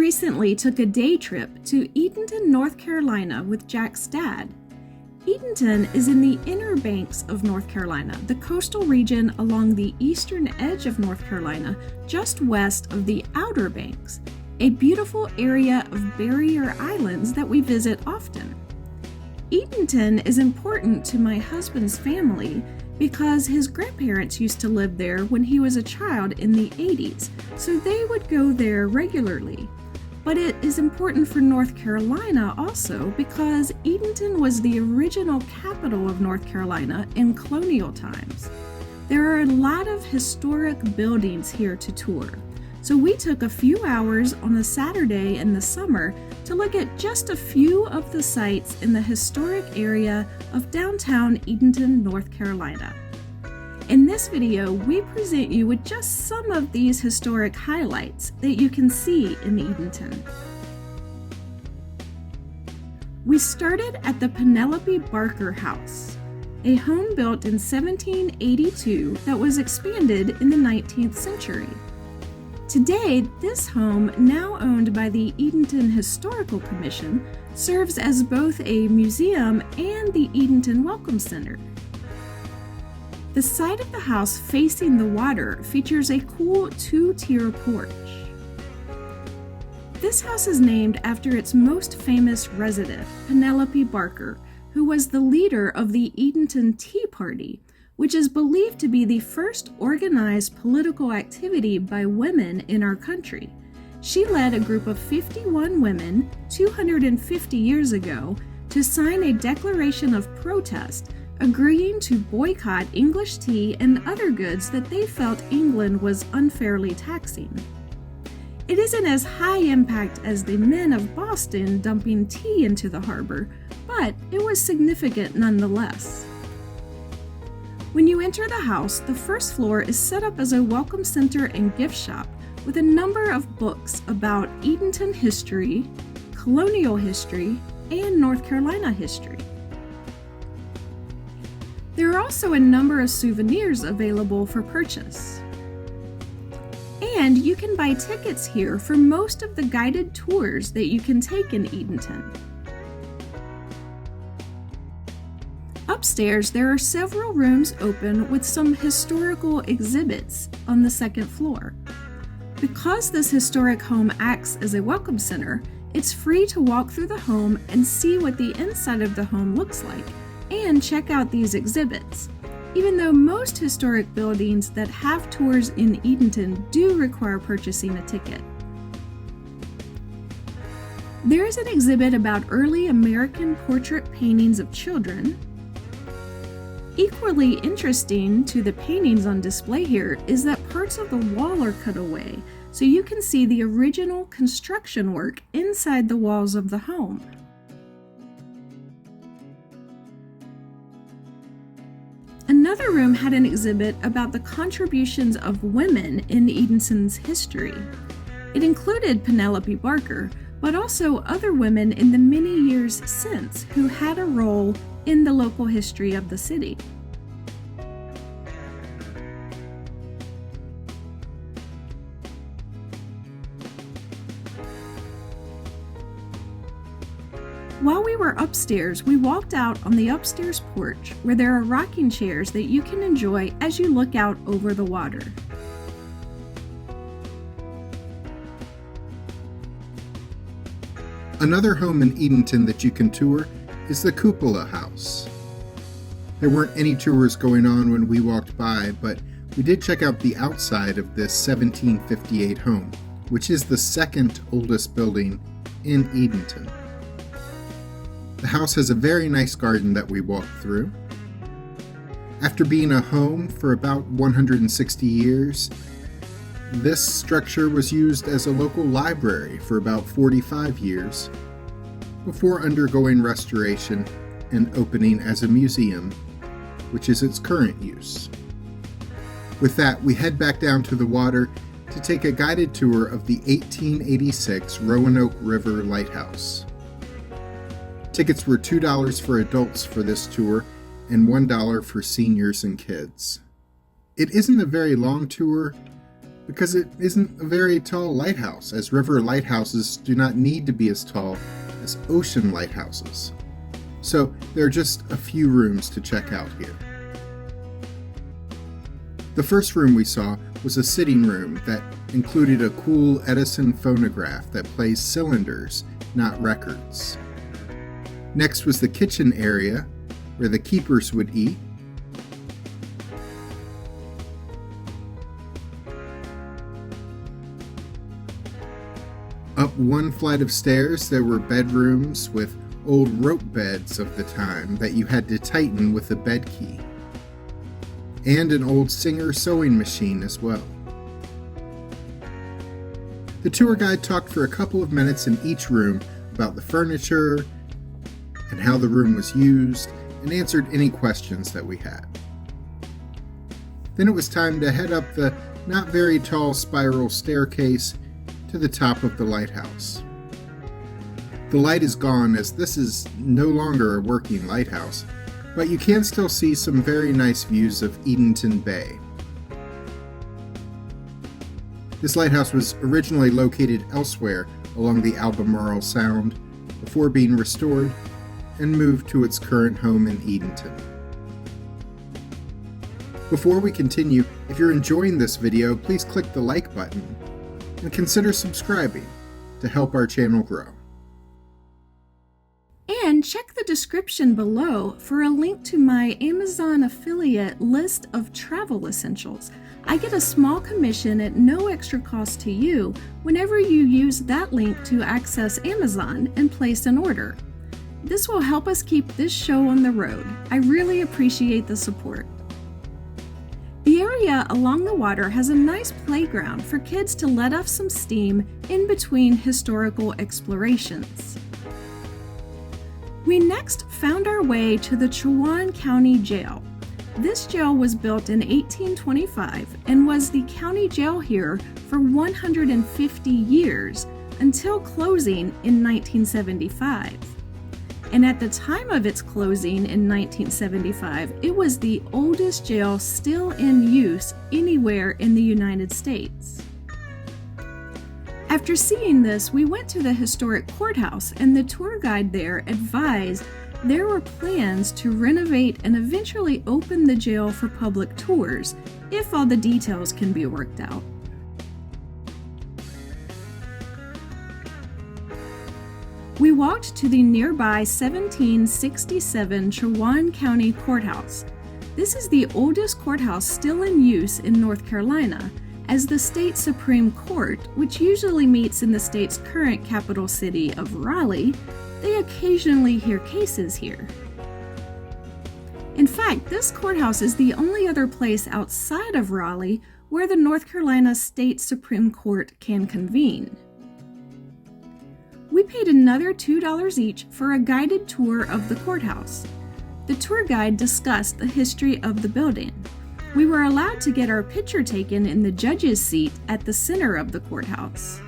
recently took a day trip to Edenton, North Carolina with Jack's dad. Edenton is in the Inner Banks of North Carolina, the coastal region along the eastern edge of North Carolina, just west of the Outer Banks, a beautiful area of barrier islands that we visit often. Edenton is important to my husband's family because his grandparents used to live there when he was a child in the 80s, so they would go there regularly. But it is important for North Carolina also because Edenton was the original capital of North Carolina in colonial times. There are a lot of historic buildings here to tour, so we took a few hours on a Saturday in the summer to look at just a few of the sites in the historic area of downtown Edenton, North Carolina. In this video, we present you with just some of these historic highlights that you can see in Edenton. We started at the Penelope Barker House, a home built in 1782 that was expanded in the 19th century. Today, this home, now owned by the Edenton Historical Commission, serves as both a museum and the Edenton Welcome Center. The side of the house facing the water features a cool two-tier porch. This house is named after its most famous resident, Penelope Barker, who was the leader of the Edenton Tea Party, which is believed to be the first organized political activity by women in our country. She led a group of 51 women 250 years ago to sign a declaration of protest agreeing to boycott English tea and other goods that they felt England was unfairly taxing. It isn't as high impact as the men of Boston dumping tea into the harbor, but it was significant nonetheless. When you enter the house, the first floor is set up as a welcome center and gift shop with a number of books about Edenton history, colonial history, and North Carolina history. There are also a number of souvenirs available for purchase. And you can buy tickets here for most of the guided tours that you can take in Edenton. Upstairs, there are several rooms open with some historical exhibits on the second floor. Because this historic home acts as a welcome center, it's free to walk through the home and see what the inside of the home looks like, and check out these exhibits. Even though most historic buildings that have tours in Edenton do require purchasing a ticket. There is an exhibit about early American portrait paintings of children. Equally interesting to the paintings on display here is that parts of the wall are cut away, so you can see the original construction work inside the walls of the home. Another room had an exhibit about the contributions of women in Edenton's history. It included Penelope Barker, but also other women in the many years since who had a role in the local history of the city. While we were upstairs, we walked out on the upstairs porch where there are rocking chairs that you can enjoy as you look out over the water. Another home in Edenton that you can tour is the Koopa House. There weren't any tours going on when we walked by, but we did check out the outside of this 1758 home, which is the second oldest building in Edenton. The house has a very nice garden that we walked through. After being a home for about 160 years, this structure was used as a local library for about 45 years before undergoing restoration and opening as a museum, which is its current use. With that, we head back down to the water to take a guided tour of the 1886 Rowan Oak Lighthouse. Tickets were $2 for adults for this tour and $1 for seniors and kids. It isn't a very long tour, because it isn't a very tall lighthouse, as river lighthouses do not need to be as tall as ocean lighthouses. So there are just a few rooms to check out here. The first room we saw was a sitting room that included a cool Edison phonograph that plays cylinders, not records. Next was the kitchen area, where the keepers would eat. Up one flight of stairs, there were bedrooms with old rope beds of the time that you had to tighten with a bed key, and an old Singer sewing machine as well. The tour guide talked for a couple of minutes in each room about the furniture and how the room was used, and answered any questions that we had. Then it was time to head up the not very tall spiral staircase to the top of the lighthouse. The light is gone, as this is no longer a working lighthouse, but you can still see some very nice views of Edenton Bay. This lighthouse was originally located elsewhere along the Albemarle Sound before being restored and moved to its current home in Edenton. Before we continue, if you're enjoying this video, please click the like button and consider subscribing to help our channel grow. And check the description below for a link to my Amazon affiliate list of travel essentials. I get a small commission at no extra cost to you whenever you use that link to access Amazon and place an order. This will help us keep this show on the road. I really appreciate the support. The area along the water has a nice playground for kids to let off some steam in between historical explorations. We next found our way to the Chaan County Jail. This jail was built in 1825 and was the county jail here for 150 years until closing in 1975. And at the time of its closing in 1975, it was the oldest jail still in use anywhere in the United States. After seeing this, we went to the historic courthouse, and the tour guide there advised there were plans to renovate and eventually open the jail for public tours, if all the details can be worked out. We walked to the nearby 1767 Chaan County Courthouse. This is the oldest courthouse still in use in North Carolina, as the state Supreme Court, which usually meets in the state's current capital city of Raleigh, they occasionally hear cases here. In fact, this courthouse is the only other place outside of Raleigh where the North Carolina State Supreme Court can convene. We paid another $2 each for a guided tour of the courthouse. The tour guide discussed the history of the building. We were allowed to get our picture taken in the judge's seat at the center of the courthouse.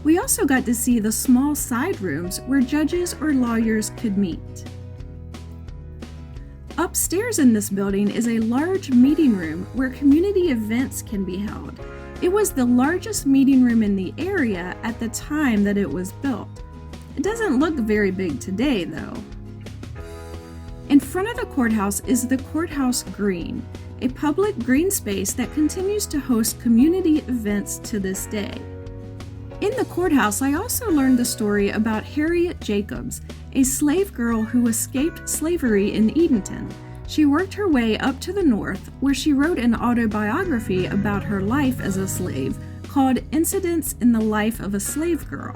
We also got to see the small side rooms where judges or lawyers could meet. Upstairs in this building is a large meeting room where community events can be held. It was the largest meeting room in the area at the time that it was built. It doesn't look very big today, though. In front of the courthouse is the Courthouse Green, a public green space that continues to host community events to this day. In the courthouse, I also learned the story about Harriet Jacobs, a slave girl who escaped slavery in Edenton. She worked her way up to the north, where she wrote an autobiography about her life as a slave called Incidents in the Life of a Slave Girl.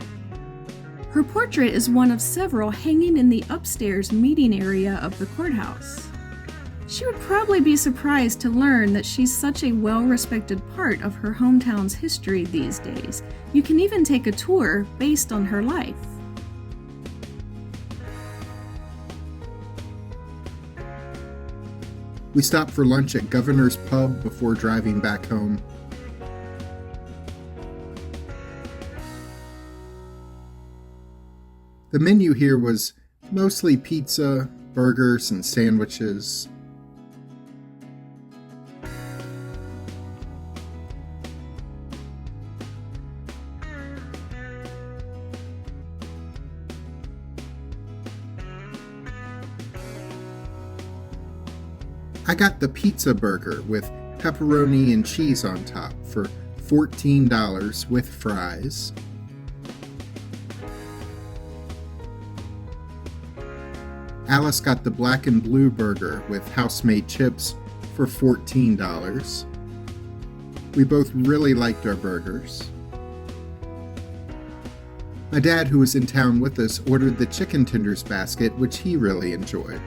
Her portrait is one of several hanging in the upstairs meeting area of the courthouse. She would probably be surprised to learn that she's such a well-respected part of her hometown's history these days. You can even take a tour based on her life. We stopped for lunch at Governor's Pub before driving back home. The menu here was mostly pizza, burgers, and sandwiches. I got the pizza burger with pepperoni and cheese on top for $14 with fries. Alice got the black and blue burger with house-made chips for $14. We both really liked our burgers. My dad, who was in town with us, ordered the chicken tenders basket, which he really enjoyed.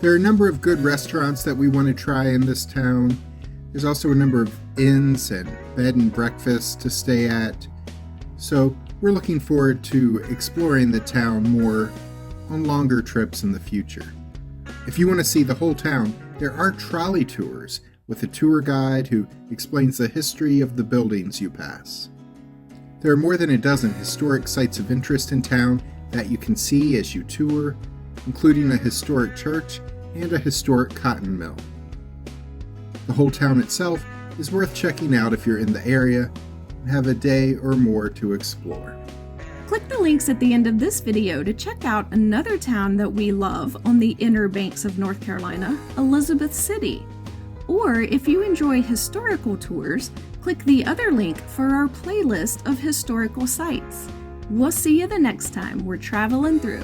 There are a number of good restaurants that we want to try in this town. There's also a number of inns and bed and breakfasts to stay at. So we're looking forward to exploring the town more on longer trips in the future. If you want to see the whole town, there are trolley tours with a tour guide who explains the history of the buildings you pass. There are more than a dozen historic sites of interest in town that you can see as you tour, including a historic church and a historic cotton mill. The whole town itself is worth checking out if you're in the area and have a day or more to explore. Click the links at the end of this video to check out another town that we love on the Inner Banks of North Carolina, Elizabeth City. Or if you enjoy historical tours, click the other link for our playlist of historical sites. We'll see you the next time we're traveling through.